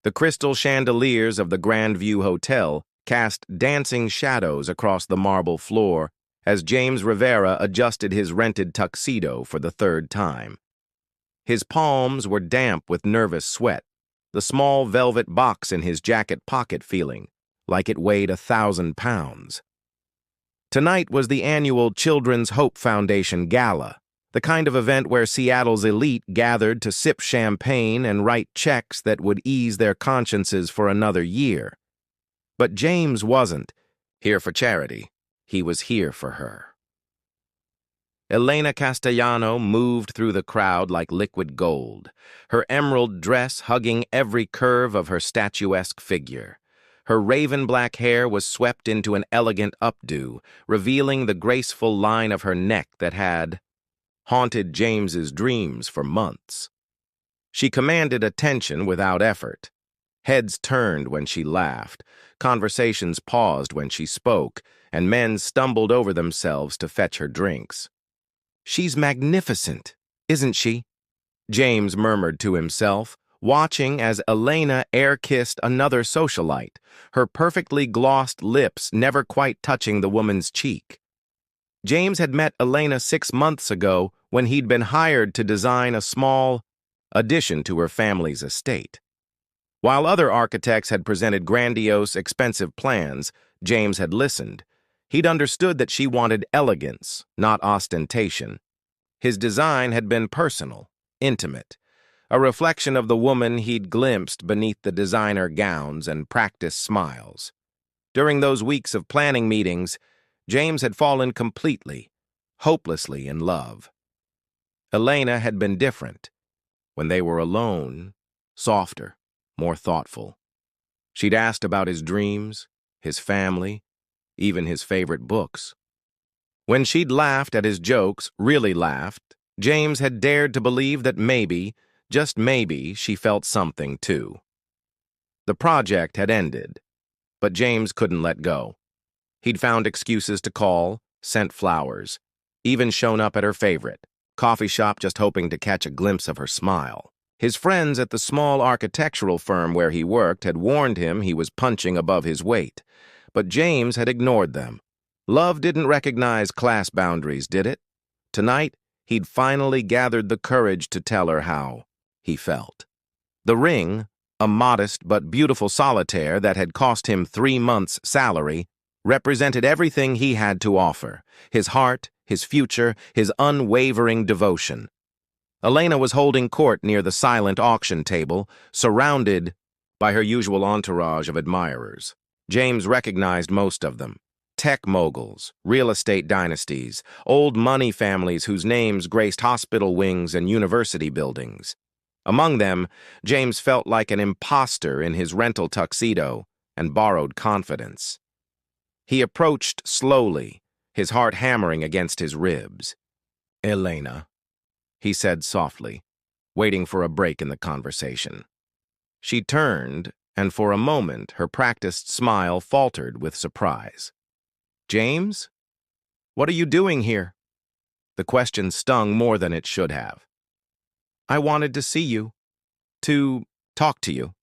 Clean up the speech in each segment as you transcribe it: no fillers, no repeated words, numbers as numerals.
The crystal chandeliers of the Grand View Hotel cast dancing shadows across the marble floor as James Rivera adjusted his rented tuxedo for the third time. His palms were damp with nervous sweat, the small velvet box in his jacket pocket feeling like it weighed 1,000 pounds. Tonight was the annual Children's Hope Foundation Gala, the kind of event where Seattle's elite gathered to sip champagne and write checks that would ease their consciences for another year. But James wasn't here for charity. He was here for her. Elena Castellano moved through the crowd like liquid gold, her emerald dress hugging every curve of her statuesque figure. Her raven-black hair was swept into an elegant updo, revealing the graceful line of her neck that had haunted James's dreams for months. She commanded attention without effort. Heads turned when she laughed, conversations paused when she spoke, and men stumbled over themselves to fetch her drinks. "She's magnificent, isn't she?" James murmured to himself, watching as Elena air-kissed another socialite, her perfectly glossed lips never quite touching the woman's cheek. James had met Elena 6 months ago when he'd been hired to design a small addition to her family's estate. While other architects had presented grandiose, expensive plans, James had listened. He'd understood that she wanted elegance, not ostentation. His design had been personal, intimate, a reflection of the woman he'd glimpsed beneath the designer gowns and practiced smiles. During those weeks of planning meetings, James had fallen completely, hopelessly in love. Elena had been different. When they were alone, softer, more thoughtful. She'd asked about his dreams, his family, even his favorite books. When she'd laughed at his jokes, really laughed, James had dared to believe that maybe, just maybe, she felt something too. The project had ended, but James couldn't let go. He'd found excuses to call, sent flowers, even shown up at her favorite coffee shop just hoping to catch a glimpse of her smile. His friends at the small architectural firm where he worked had warned him he was punching above his weight, but James had ignored them. Love didn't recognize class boundaries, did it? Tonight, he'd finally gathered the courage to tell her how he felt. The ring, a modest but beautiful solitaire that had cost him 3 months' salary, represented everything he had to offer: his heart, his future, his unwavering devotion. Elena was holding court near the silent auction table, surrounded by her usual entourage of admirers. James recognized most of them: tech moguls, real estate dynasties, old money families whose names graced hospital wings and university buildings. Among them, James felt like an imposter in his rental tuxedo and borrowed confidence. He approached slowly, his heart hammering against his ribs. "Elena," he said softly, waiting for a break in the conversation. She turned, and for a moment her practiced smile faltered with surprise. "James? What are you doing here?" The question stung more than it should have. "I wanted to see you. To talk to you."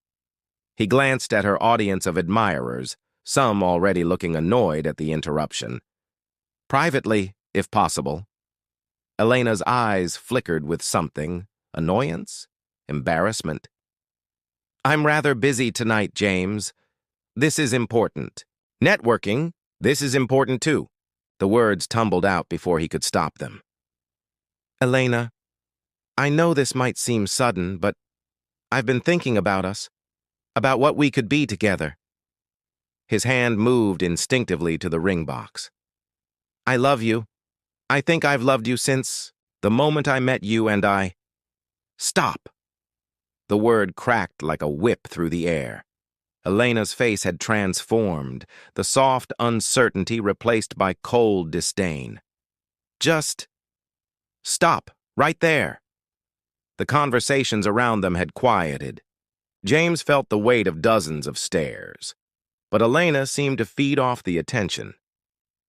He glanced at her audience of admirers, some already looking annoyed at the interruption. "Privately, if possible." Elena's eyes flickered with something: annoyance? Embarrassment? "I'm rather busy tonight, James. This is important. Networking, this is important too." The words tumbled out before he could stop them. "Elena, I know this might seem sudden, but I've been thinking about us, about what we could be together." His hand moved instinctively to the ring box. "I love you. I think I've loved you since the moment I met you, and I—" "Stop!" The word cracked like a whip through the air. Elena's face had transformed, the soft uncertainty replaced by cold disdain. "Just stop, right there." The conversations around them had quieted. James felt the weight of dozens of stares. But Elena seemed to feed off the attention.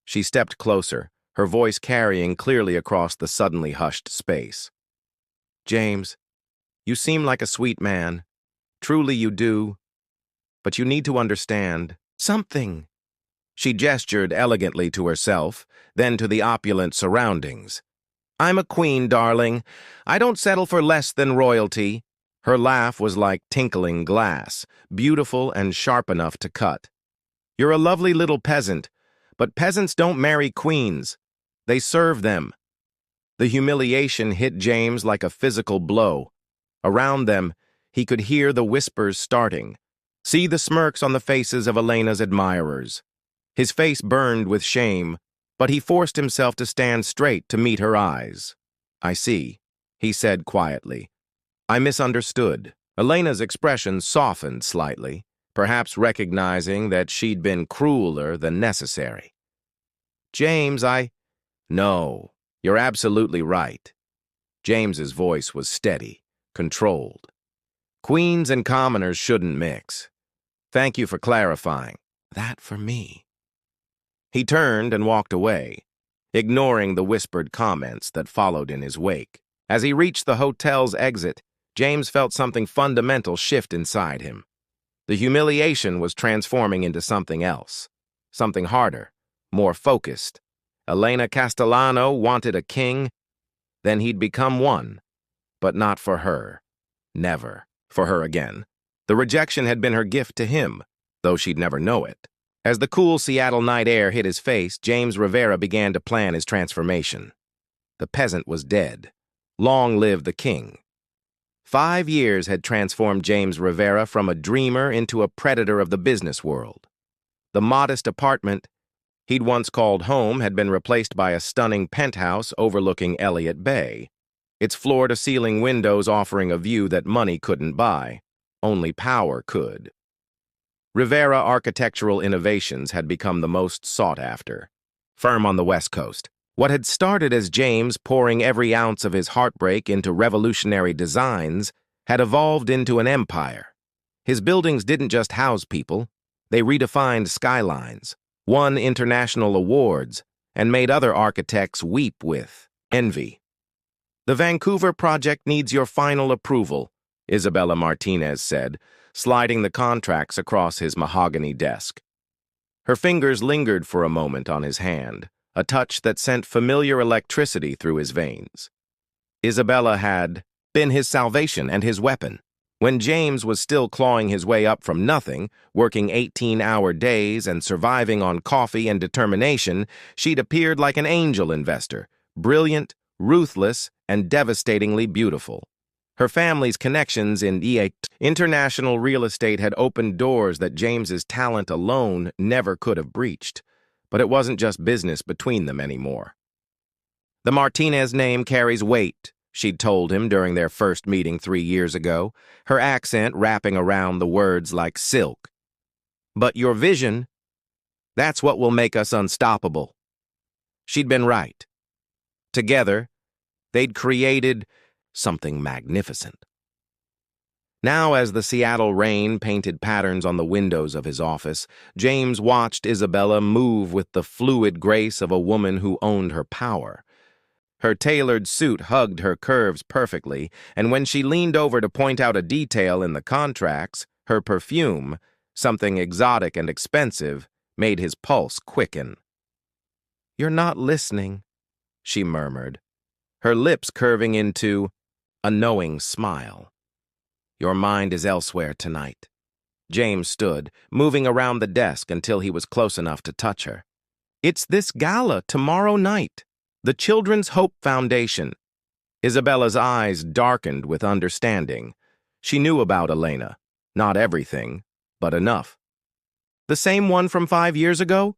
She stepped closer, her voice carrying clearly across the suddenly hushed space. "James, you seem like a sweet man, Truly you do. But you need to understand something. She gestured elegantly to herself, then to the opulent surroundings. I'm a queen, darling. I don't settle for less than royalty. Her laugh was like tinkling glass, beautiful and sharp enough to cut. You're a lovely little peasant, but peasants don't marry queens. They serve them. The humiliation hit James like a physical blow. Around them, he could hear the whispers starting, see the smirks on the faces of Elena's admirers. His face burned with shame, but he forced himself to stand straight to meet her eyes. I see, he said quietly. I misunderstood. Elena's expression softened slightly, perhaps recognizing that she'd been crueler than necessary. James, No, you're absolutely right. James's voice was steady, controlled. Queens and commoners shouldn't mix. Thank you for clarifying. That for me. He turned and walked away, ignoring the whispered comments that followed in his wake. As he reached the hotel's exit, James felt something fundamental shift inside him. The humiliation was transforming into something else, something harder, more focused. Elena Castellano wanted a king, then he'd become one, but not for her. Never for her again. The rejection had been her gift to him, though she'd never know it. As the cool Seattle night air hit his face, James Rivera began to plan his transformation. The peasant was dead. Long live the king. 5 years had transformed James Rivera from a dreamer into a predator of the business world. The modest apartment he'd once called home had been replaced by a stunning penthouse overlooking Elliott Bay, its floor-to-ceiling windows offering a view that money couldn't buy. Only power could. Rivera Architectural Innovations had become the most sought after. Firm on the West Coast. What had started as James pouring every ounce of his heartbreak into revolutionary designs had evolved into an empire. His buildings didn't just house people, they redefined skylines, won international awards, and made other architects weep with envy. The Vancouver project needs your final approval, Isabella Martinez said, sliding the contracts across his mahogany desk. Her fingers lingered for a moment on his hand, a touch that sent familiar electricity through his veins. Isabella had been his salvation and his weapon. When James was still clawing his way up from nothing, working 18-hour days and surviving on coffee and determination, she'd appeared like an angel investor, brilliant, ruthless, and devastatingly beautiful. Her family's connections in international real estate had opened doors that James's talent alone never could have breached. But it wasn't just business between them anymore. The Martinez name carries weight, she'd told him during their first meeting 3 years ago, her accent wrapping around the words like silk. But your vision, that's what will make us unstoppable. She'd been right. Together, they'd created something magnificent. Now, as the Seattle rain painted patterns on the windows of his office, James watched Isabella move with the fluid grace of a woman who owned her power. Her tailored suit hugged her curves perfectly, and when she leaned over to point out a detail in the contracts, her perfume, something exotic and expensive, made his pulse quicken. "You're not listening," she murmured, her lips curving into a knowing smile. "Your mind is elsewhere tonight." James stood, moving around the desk until he was close enough to touch her. "It's this gala tomorrow night. The Children's Hope Foundation." Isabella's eyes darkened with understanding. She knew about Elena. Not everything, but enough. "The same one from 5 years ago?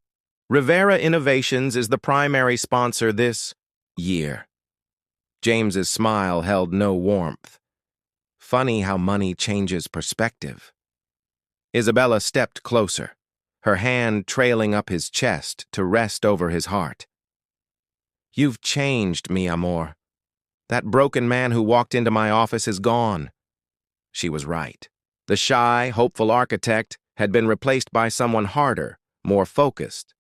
Rivera Innovations is the primary sponsor this year." James's smile held no warmth. Funny how money changes perspective. Isabella stepped closer, her hand trailing up his chest to rest over his heart. "You've changed, mi amor. That broken man who walked into my office is gone." She was right. The shy, hopeful architect had been replaced by someone harder, more focused.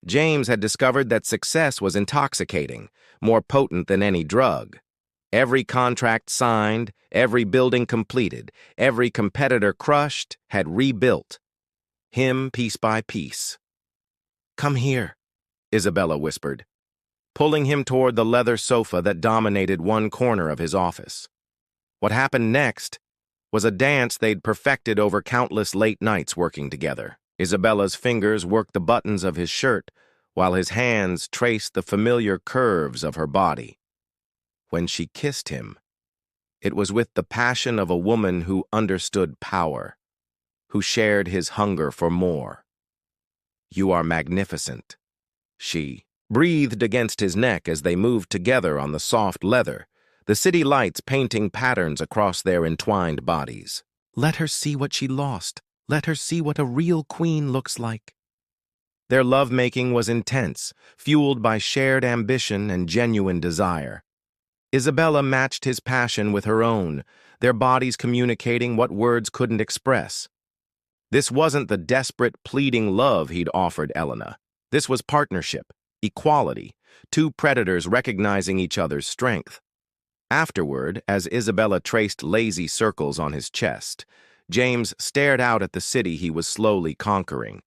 James had discovered that success was intoxicating, more potent than any drug. Every contract signed, every building completed, every competitor crushed, had rebuilt. Him piece by piece. "Come here," Isabella whispered, pulling him toward the leather sofa that dominated one corner of his office. What happened next was a dance they'd perfected over countless late nights working together. Isabella's fingers worked the buttons of his shirt, while his hands traced the familiar curves of her body. When she kissed him, it was with the passion of a woman who understood power, who shared his hunger for more. "You are magnificent," she breathed against his neck as they moved together on the soft leather, the city lights painting patterns across their entwined bodies. Let her see what she lost. Let her see what a real queen looks like. Their lovemaking was intense, fueled by shared ambition and genuine desire. Isabella matched his passion with her own, their bodies communicating what words couldn't express. This wasn't the desperate, pleading love he'd offered Elena. This was partnership, equality, two predators recognizing each other's strength. Afterward, as Isabella traced lazy circles on his chest, James stared out at the city he was slowly conquering.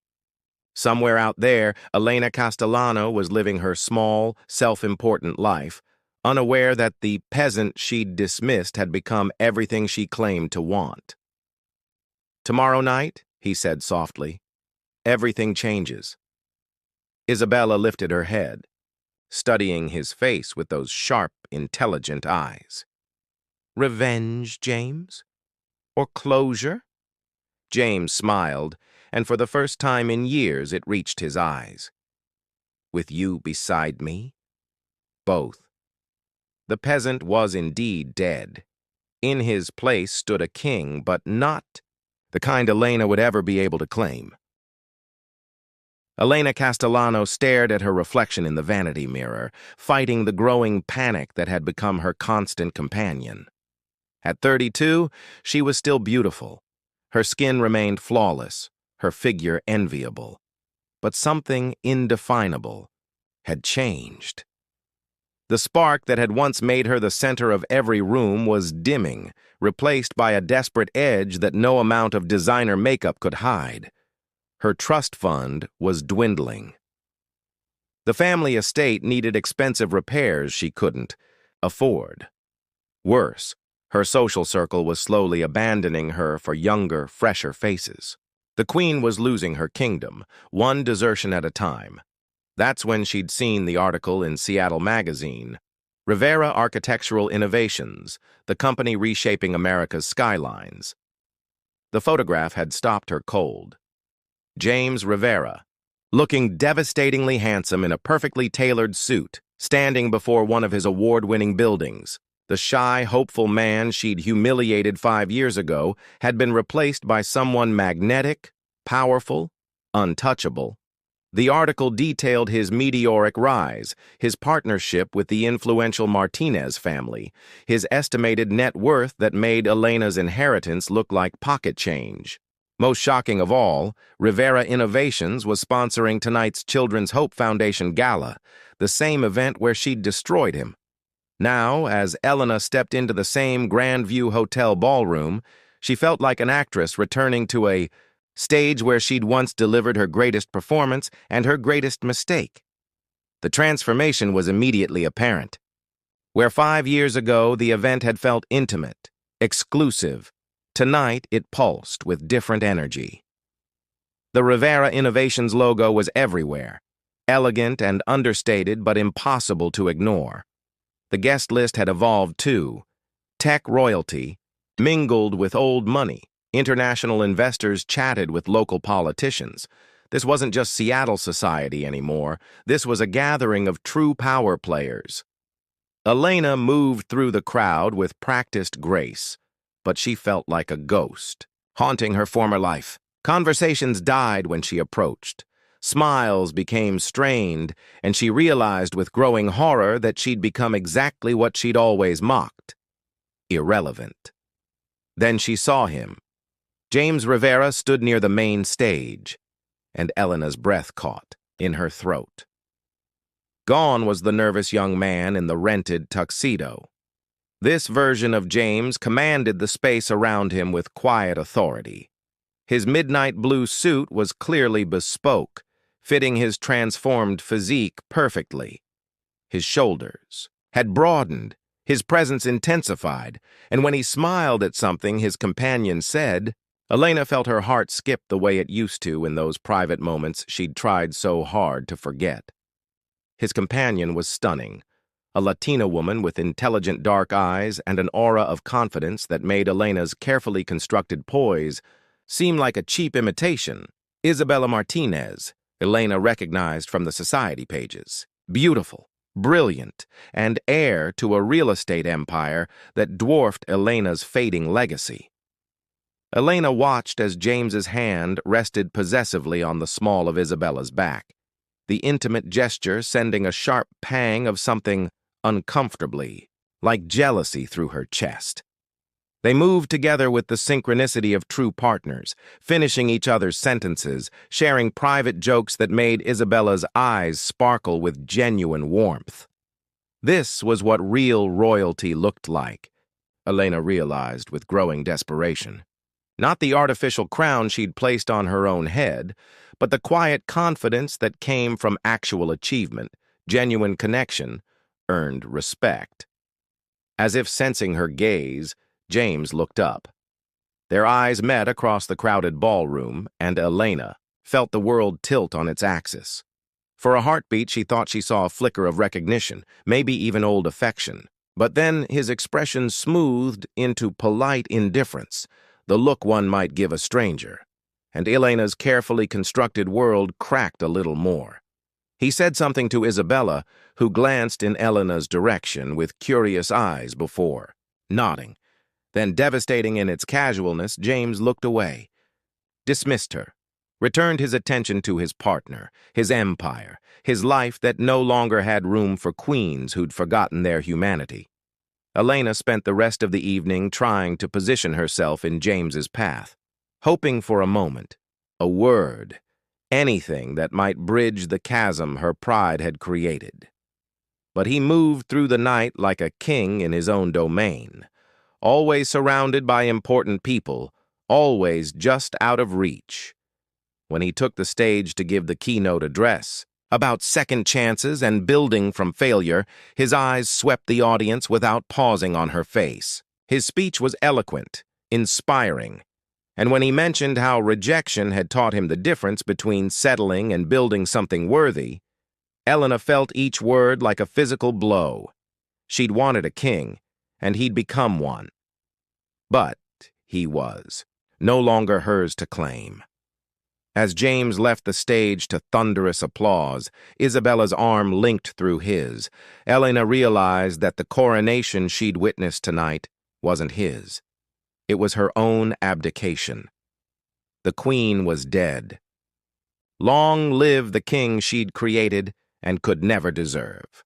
Somewhere out there, Elena Castellano was living her small, self-important life, unaware that the peasant she'd dismissed had become everything she claimed to want. "Tomorrow night," he said softly, "everything changes." Isabella lifted her head, studying his face with those sharp, intelligent eyes. "Revenge, James? Or closure?" James smiled, and for the first time in years it reached his eyes. "With you beside me?" "Both." The peasant was indeed dead. In his place stood a king, but not the kind Elena would ever be able to claim. Elena Castellano stared at her reflection in the vanity mirror, fighting the growing panic that had become her constant companion. At 32, she was still beautiful. Her skin remained flawless, her figure enviable. But something indefinable had changed. The spark that had once made her the center of every room was dimming, replaced by a desperate edge that no amount of designer makeup could hide. Her trust fund was dwindling. The family estate needed expensive repairs she couldn't afford. Worse, her social circle was slowly abandoning her for younger, fresher faces. The queen was losing her kingdom, one desertion at a time. That's when she'd seen the article in Seattle Magazine, "Rivera Architectural Innovations, the company reshaping America's skylines." The photograph had stopped her cold. James Rivera, looking devastatingly handsome in a perfectly tailored suit, standing before one of his award-winning buildings. The shy, hopeful man she'd humiliated 5 years ago had been replaced by someone magnetic, powerful, untouchable. The article detailed his meteoric rise, his partnership with the influential Martinez family, his estimated net worth that made Elena's inheritance look like pocket change. Most shocking of all, Rivera Innovations was sponsoring tonight's Children's Hope Foundation Gala, the same event where she'd destroyed him. Now, as Elena stepped into the same Grandview Hotel ballroom, she felt like an actress returning to a stage where she'd once delivered her greatest performance and her greatest mistake. The transformation was immediately apparent. Where 5 years ago the event had felt intimate, exclusive, tonight it pulsed with different energy. The Rivera Innovations logo was everywhere, elegant and understated but impossible to ignore. The guest list had evolved too. Tech royalty mingled with old money. International investors chatted with local politicians. This wasn't just Seattle society anymore. This was a gathering of true power players. Elena moved through the crowd with practiced grace, but she felt like a ghost, haunting her former life. Conversations died when she approached. Smiles became strained, and she realized with growing horror that she'd become exactly what she'd always mocked: irrelevant. Then she saw him. James Rivera stood near the main stage, and Elena's breath caught in her throat. Gone was the nervous young man in the rented tuxedo. This version of James commanded the space around him with quiet authority. His midnight blue suit was clearly bespoke, fitting his transformed physique perfectly. His shoulders had broadened, his presence intensified, and when he smiled at something his companion said, Elena felt her heart skip the way it used to in those private moments she'd tried so hard to forget. His companion was stunning, a Latina woman with intelligent dark eyes and an aura of confidence that made Elena's carefully constructed poise seem like a cheap imitation. Isabella Martinez, Elena recognized from the society pages. Beautiful, brilliant, and heir to a real estate empire that dwarfed Elena's fading legacy. Elena watched as James's hand rested possessively on the small of Isabella's back, the intimate gesture sending a sharp pang of something uncomfortably, like jealousy through her chest. They moved together with the synchronicity of true partners, finishing each other's sentences, sharing private jokes that made Isabella's eyes sparkle with genuine warmth. This was what real royalty looked like, Elena realized with growing desperation. Not the artificial crown she'd placed on her own head, but the quiet confidence that came from actual achievement, genuine connection, earned respect. As if sensing her gaze, James looked up. Their eyes met across the crowded ballroom, and Elena felt the world tilt on its axis. For a heartbeat, she thought she saw a flicker of recognition, maybe even old affection. But then his expression smoothed into polite indifference, the look one might give a stranger, and Elena's carefully constructed world cracked a little more. He said something to Isabella, who glanced in Elena's direction with curious eyes before, nodding. Then, devastating in its casualness, James looked away, dismissed her, returned his attention to his partner, his empire, his life that no longer had room for queens who'd forgotten their humanity. Elena spent the rest of the evening trying to position herself in James's path, hoping for a moment, a word, anything that might bridge the chasm her pride had created. But he moved through the night like a king in his own domain, always surrounded by important people, always just out of reach. When he took the stage to give the keynote address, about second chances and building from failure, his eyes swept the audience without pausing on her face. His speech was eloquent, inspiring, and when he mentioned how rejection had taught him the difference between settling and building something worthy, Elena felt each word like a physical blow. She'd wanted a king, and he'd become one. But he was, no longer hers to claim. As James left the stage to thunderous applause, Isabella's arm linked through his. Elena realized that the coronation she'd witnessed tonight wasn't his. It was her own abdication. The queen was dead. Long live the king she'd created and could never deserve.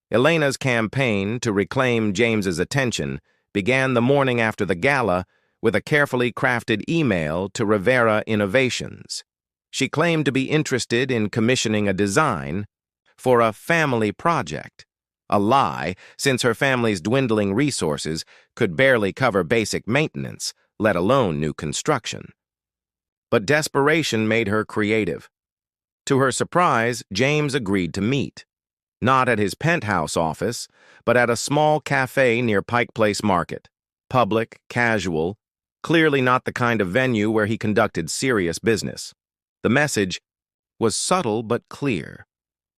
Elena's campaign to reclaim James's attention began the morning after the gala with a carefully crafted email to Rivera Innovations. She claimed to be interested in commissioning a design for a family project, a lie since her family's dwindling resources could barely cover basic maintenance, let alone new construction. But desperation made her creative. To her surprise, James agreed to meet, not at his penthouse office, but at a small cafe near Pike Place Market, public, casual, clearly not the kind of venue where he conducted serious business. The message was subtle but clear.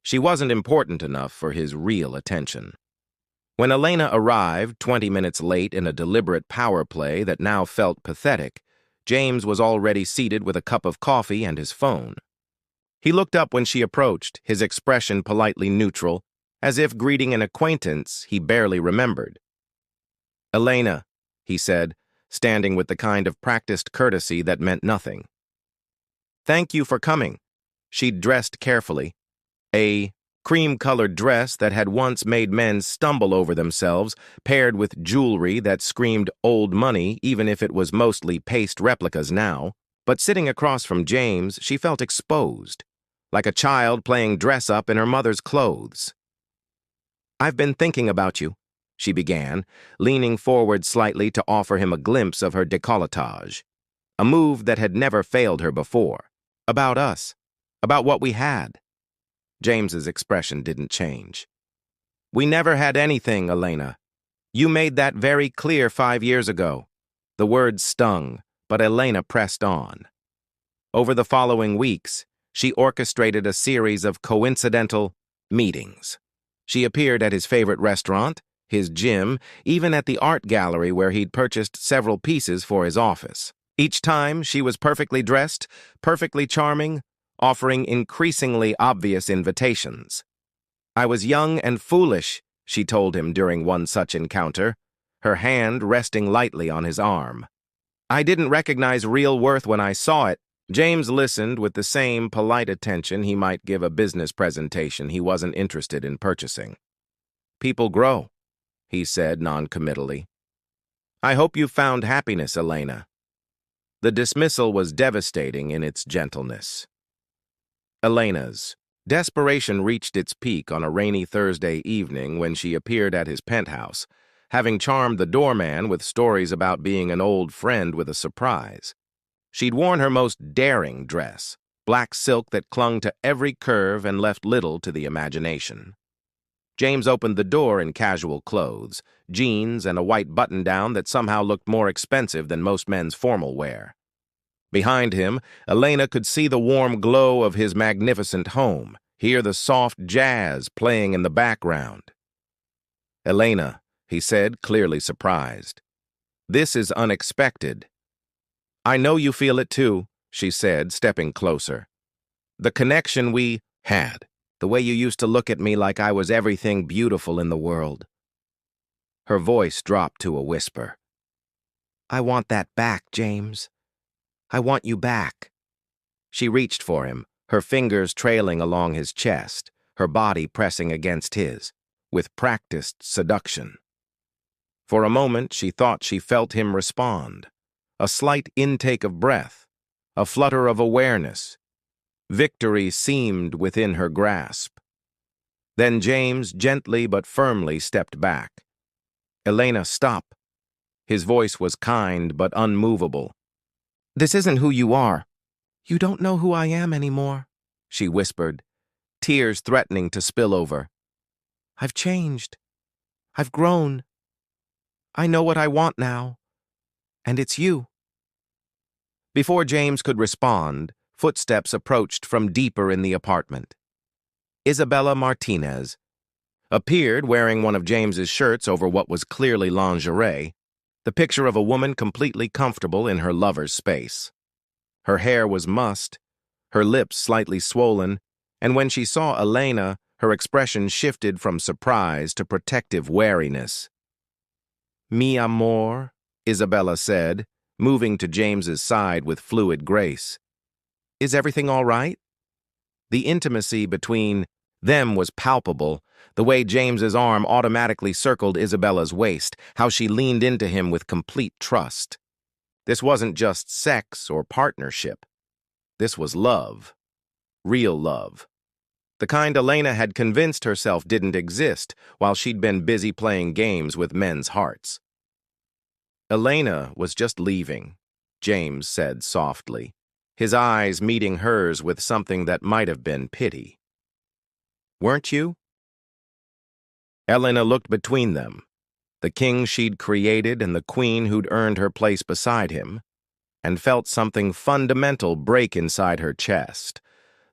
She wasn't important enough for his real attention. When Elena arrived 20 minutes late in a deliberate power play that now felt pathetic, James was already seated with a cup of coffee and his phone. He looked up when she approached, his expression politely neutral, as if greeting an acquaintance he barely remembered. "Elena," he said, standing with the kind of practiced courtesy that meant nothing. "Thank you for coming." She'd dressed carefully. A cream-colored dress that had once made men stumble over themselves, paired with jewelry that screamed old money even if it was mostly paste replicas now. But sitting across from James, she felt exposed, like a child playing dress-up in her mother's clothes. "I've been thinking about you," she began, leaning forward slightly to offer him a glimpse of her décolletage, a move that had never failed her before. About us. About what we had. James's expression didn't change. We never had anything, Elena. You made that very clear 5 years ago. The words stung, but Elena pressed on. Over the following weeks, she orchestrated a series of coincidental meetings. She appeared at his favorite restaurant, his gym, even at the art gallery where he'd purchased several pieces for his office. Each time, she was perfectly dressed, perfectly charming, offering increasingly obvious invitations. I was young and foolish, she told him during one such encounter, her hand resting lightly on his arm. I didn't recognize real worth when I saw it. James listened with the same polite attention he might give a business presentation he wasn't interested in purchasing. People grow, he said noncommittally. I hope you found happiness, Elena. The dismissal was devastating in its gentleness. Elena's desperation reached its peak on a rainy Thursday evening when she appeared at his penthouse, having charmed the doorman with stories about being an old friend with a surprise. She'd worn her most daring dress, black silk that clung to every curve and left little to the imagination. James opened the door in casual clothes, jeans and a white button-down that somehow looked more expensive than most men's formal wear. Behind him, Elena could see the warm glow of his magnificent home, hear the soft jazz playing in the background. Elena, he said, clearly surprised. This is unexpected. I know you feel it too, she said, stepping closer. The connection we had, the way you used to look at me like I was everything beautiful in the world. Her voice dropped to a whisper. I want that back, James. I want you back. She reached for him, her fingers trailing along his chest, her body pressing against his, with practiced seduction. For a moment, she thought she felt him respond. A slight intake of breath, a flutter of awareness. Victory seemed within her grasp. Then James gently but firmly stepped back. Elena, stop. His voice was kind but unmovable. This isn't who you are. You don't know who I am anymore, she whispered, tears threatening to spill over. I've changed. I've grown. I know what I want now. And it's you. Before James could respond, footsteps approached from deeper in the apartment. Isabella Martinez appeared wearing one of James's shirts over what was clearly lingerie, the picture of a woman completely comfortable in her lover's space. Her hair was mussed, her lips slightly swollen, and when she saw Elena, her expression shifted from surprise to protective wariness. Mi amor, Isabella said, moving to James's side with fluid grace. Is everything all right? The intimacy between them was palpable, the way James's arm automatically circled Isabella's waist, how she leaned into him with complete trust. This wasn't just sex or partnership. This was love. Real love. The kind Elena had convinced herself didn't exist while she'd been busy playing games with men's hearts. Elena was just leaving, James said softly, his eyes meeting hers with something that might have been pity. Weren't you? Elena looked between them, the king she'd created and the queen who'd earned her place beside him, and felt something fundamental break inside her chest.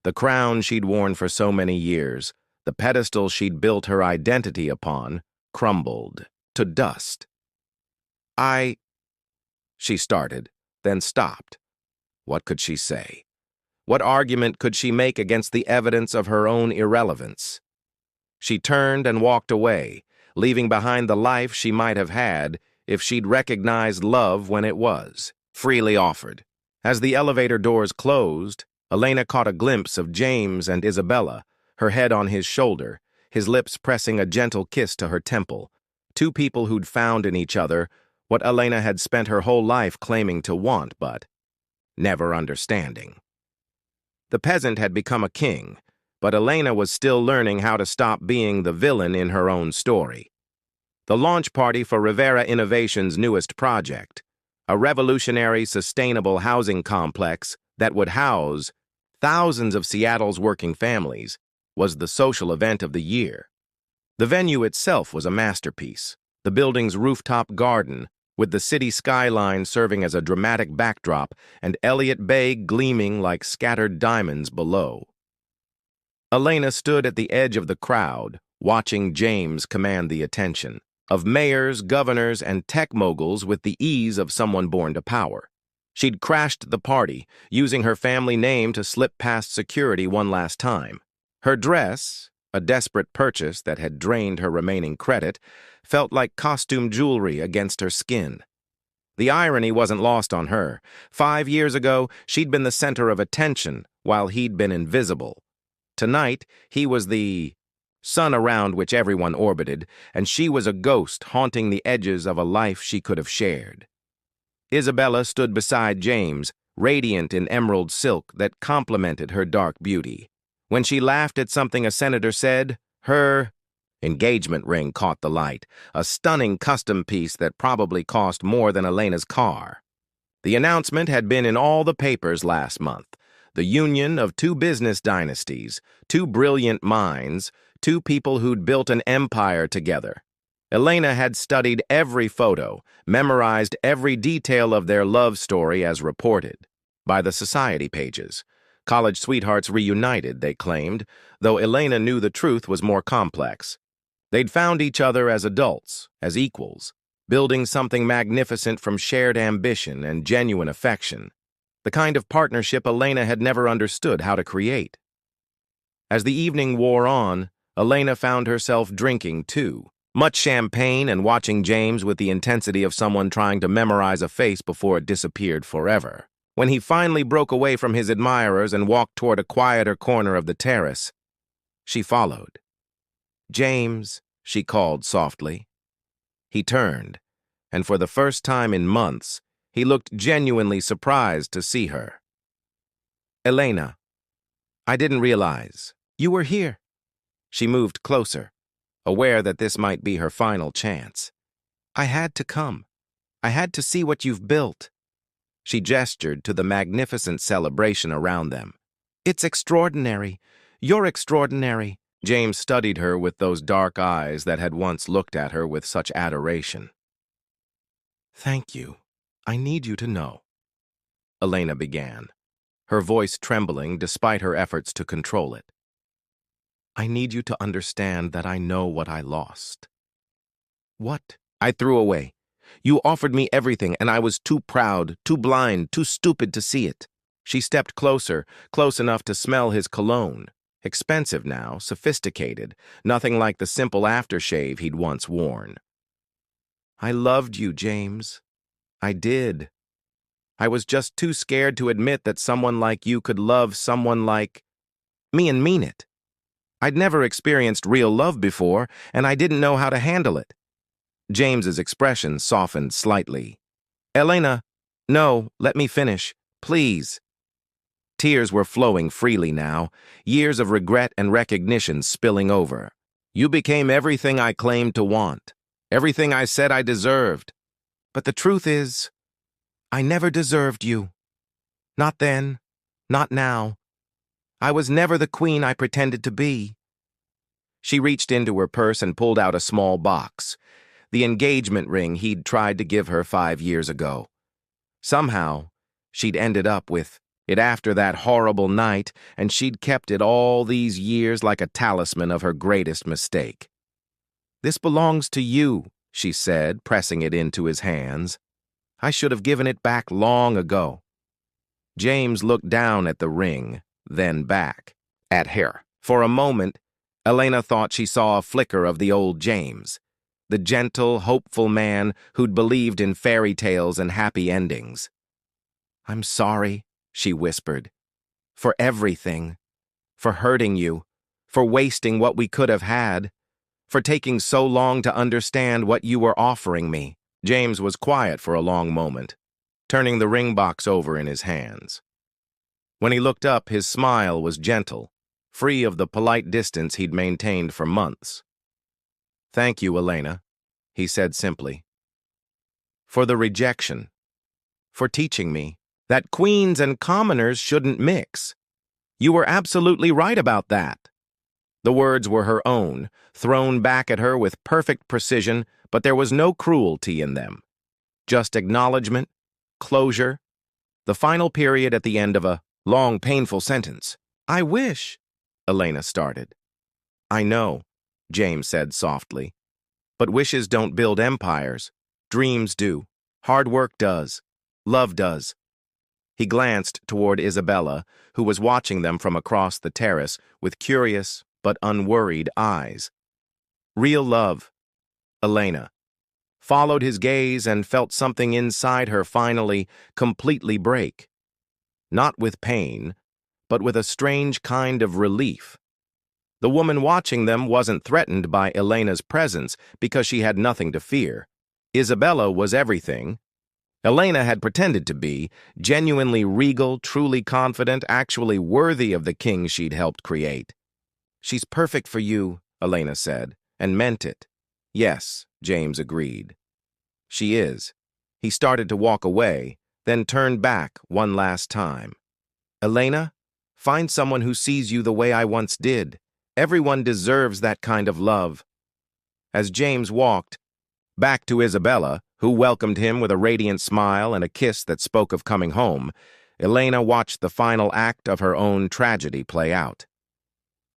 The crown she'd worn for so many years, the pedestal she'd built her identity upon, crumbled to dust. She started, then stopped. What could she say? What argument could she make against the evidence of her own irrelevance? She turned and walked away, leaving behind the life she might have had if she'd recognized love when it was, freely offered. As the elevator doors closed, Elena caught a glimpse of James and Isabella, her head on his shoulder, his lips pressing a gentle kiss to her temple, two people who'd found in each other what Elena had spent her whole life claiming to want but never understanding. The peasant had become a king, but Elena was still learning how to stop being the villain in her own story. the launch party for Rivera Innovation's newest project, a revolutionary sustainable housing complex that would house thousands of Seattle's working families, was the social event of the year. The venue itself was a masterpiece, the building's rooftop garden, with the city skyline serving as a dramatic backdrop and Elliott Bay gleaming like scattered diamonds below. Elena stood at the edge of the crowd, watching James command the attention of mayors, governors, and tech moguls with the ease of someone born to power. She'd crashed the party, using her family name to slip past security one last time. Her dress, a desperate purchase that had drained her remaining credit, felt like costume jewelry against her skin. The irony wasn't lost on her. 5 years ago, she'd been the center of attention, while he'd been invisible. Tonight, he was the sun around which everyone orbited, and she was a ghost haunting the edges of a life she could have shared. Isabella stood beside James, radiant in emerald silk that complemented her dark beauty. When she laughed at something a senator said, her engagement ring caught the light, a stunning custom piece that probably cost more than Elena's car. The announcement had been in all the papers last month. The union of two business dynasties, two brilliant minds, two people who'd built an empire together. Elena had studied every photo, memorized every detail of their love story as reported by the society pages. College sweethearts reunited, they claimed, though Elena knew the truth was more complex. They'd found each other as adults, as equals, building something magnificent from shared ambition and genuine affection, the kind of partnership Elena had never understood how to create. As the evening wore on, Elena found herself drinking, too. Much champagne and watching James with the intensity of someone trying to memorize a face before it disappeared forever. When he finally broke away from his admirers and walked toward a quieter corner of the terrace, she followed. "James," she called softly. He turned, and for the first time in months, he looked genuinely surprised to see her. "Elena, I didn't realize you were here." She moved closer, aware that this might be her final chance. "I had to come. I had to see what you've built." She gestured to the magnificent celebration around them. "It's extraordinary. You're extraordinary." James studied her with those dark eyes that had once looked at her with such adoration. "Thank you. I need you to know," Elena began, her voice trembling despite her efforts to control it. "I need you to understand that I know what I lost." "What?" "I threw away. You offered me everything, and I was too proud, too blind, too stupid to see it." She stepped closer, close enough to smell his cologne. Expensive now, sophisticated, nothing like the simple aftershave he'd once worn. "I loved you, James. I did. I was just too scared to admit that someone like you could love someone like me and mean it. I'd never experienced real love before, and I didn't know how to handle it." James's expression softened slightly. "Elena, no, let me finish, please." Tears were flowing freely now, years of regret and recognition spilling over. "You became everything I claimed to want, everything I said I deserved. But the truth is, I never deserved you. Not then, not now. I was never the queen I pretended to be." She reached into her purse and pulled out a small box, the engagement ring he'd tried to give her 5 years ago. Somehow, she'd ended up with it after that horrible night, and she'd kept it all these years like a talisman of her greatest mistake. "This belongs to you," she said, pressing it into his hands. "I should have given it back long ago." James looked down at the ring, then back at her. For a moment, Elena thought she saw a flicker of the old James, the gentle, hopeful man who'd believed in fairy tales and happy endings. "I'm sorry," she whispered, "for everything, for hurting you, for wasting what we could have had, for taking so long to understand what you were offering me." James was quiet for a long moment, turning the ring box over in his hands. When he looked up, his smile was gentle, free of the polite distance he'd maintained for months. "Thank you, Elena," he said simply. For the rejection. For teaching me that queens and commoners shouldn't mix. You were absolutely right about that. The words were her own, thrown back at her with perfect precision, but there was no cruelty in them. Just acknowledgement, closure, the final period at the end of a long, painful sentence. I wish, Elena started. I know, James said softly. But wishes don't build empires. Dreams do. Hard work does. Love does. He glanced toward Isabella, who was watching them from across the terrace with curious but unworried eyes. Real love, Elena, followed his gaze and felt something inside her finally, completely break. Not with pain, but with a strange kind of relief. The woman watching them wasn't threatened by Elena's presence because she had nothing to fear. Isabella was everything. Elena had pretended to be, genuinely regal, truly confident, actually worthy of the king she'd helped create. She's perfect for you, Elena said, and meant it. Yes, James agreed. She is. He started to walk away, then turned back one last time. Elena, find someone who sees you the way I once did. Everyone deserves that kind of love. As James walked back to Isabella, who welcomed him with a radiant smile and a kiss that spoke of coming home, Elena watched the final act of her own tragedy play out.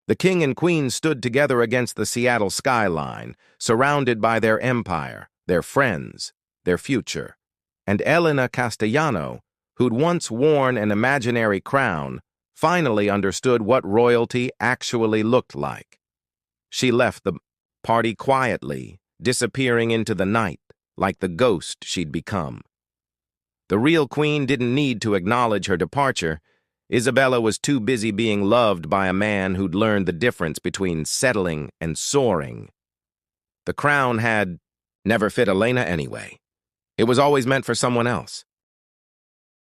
The king and queen stood together against the Seattle skyline, surrounded by their empire, their friends, their future. And Elena Castellano, who'd once worn an imaginary crown, finally understood what royalty actually looked like. She left the party quietly, disappearing into the night, like the ghost she'd become. The real queen didn't need to acknowledge her departure. Isabella was too busy being loved by a man who'd learned the difference between settling and soaring. The crown had never fit Elena anyway. It was always meant for someone else.